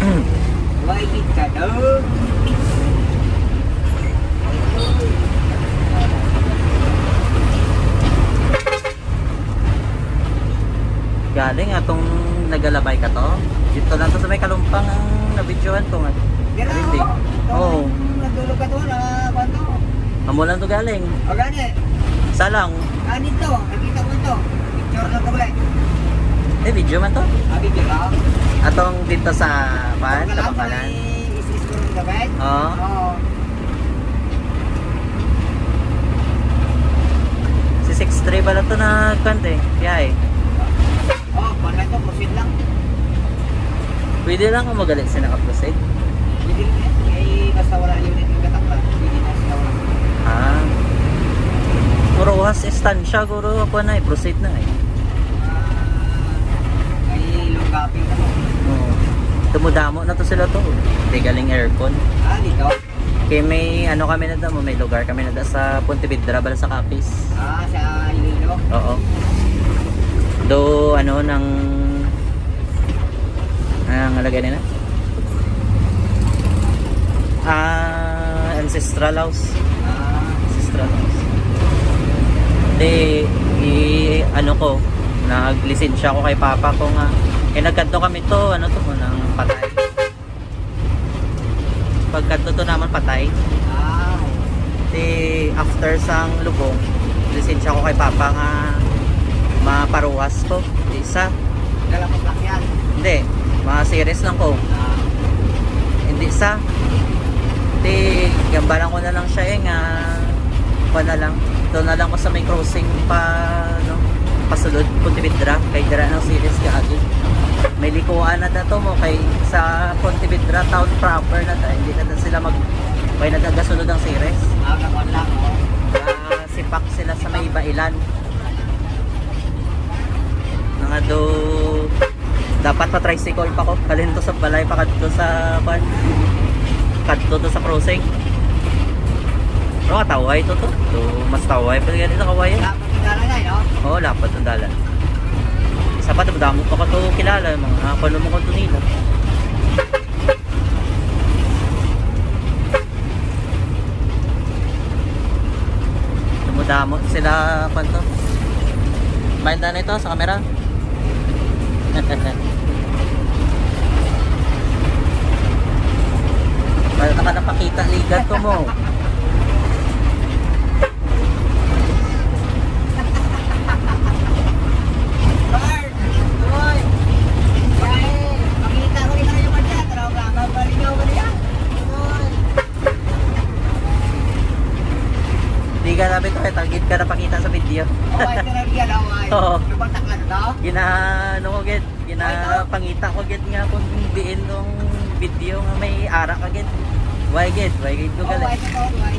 Wait ka daw. Galing atong nagalabay ka to. Dito lang to sa may kalumpang ang nabidyohan ko nga. Hindi. Oo. Nagdulog ka to na kwanto. Amo lang to galing. O gani. Salang. Kanin to. Nakita mo to. Picture lang ko ba? Video man to. Video ka? Atong dito sa pan, sa Bakalan. Isis ko rin gabay? Oo. Oo. Si 6'3 pala to na kante. Kaya Oh, pala ito, proceed lang. pwede lang kung magalit siya naka-proceed. Hindi rin yan. Eh, basta wala unit yung katakla. Hindi na siya wala. Ah. Puro has stand siya, guro ako na proceed na eh. Ay, lungkapin ka mo. Oo. Tumudamo na to sila to. Hindi galing aircon. Ah, dito? Kaya may ano kami na damo, may lugar kami na sa Pontevedra bala sa Capiz. Ah, sa Iloilo? Oo. Do ano ng ang alagay nila? Ancestral house. Ancestral house. Di ano ko, naglisensya ko kay papa ko nga. Nagkanto kami to, ano to, ng patay. Pagkanto to naman patay. Di after sang lubong, lisensya ko kay papa nga maparuwas ko. Di isa. Dalapos lang yan. Hindi, mga series lang ko. Hindi isa. Di gambalan ko na lang siya nga pa na lang. Doon na lang ko sa may crossing pa no, pasulod Pontevedra kay dira ng series kaagi. May likuan na dato mo kay sa Pontevedra town proper na ta. Hindi na sila mag kay nagagasunod ang series. Kakuan lang, oh. Sipak sila sa may Bailan. Nga do dapat pa tricycle pa ko kalinto sa balay pa kadto sa pan kadto to sa crossing. Pero kataway to. Mas taway pa ganito kaway. Dapat yung dalanay, no? Oo, lapat ang dalan. Isa pa damo pa ka to kilala mga kuno mo ko nila. Dumudamo sila kanto. Mainda na ito sa camera. Wala ka napakita ligat ko mo. Bart! Tuloy! Kaya, makita ko rin kayo man dyan. Taraw ka, mabaligaw ka niya. Tuloy! Di ka namin to, target ka na pakita sa video. Okay, taraw yan, okay. Oo. Lubantak na ito? Ano ko get, pangita ko get nga kung diin nung video nga may ara ka get. Why get ko Oo, galit. ito, okay.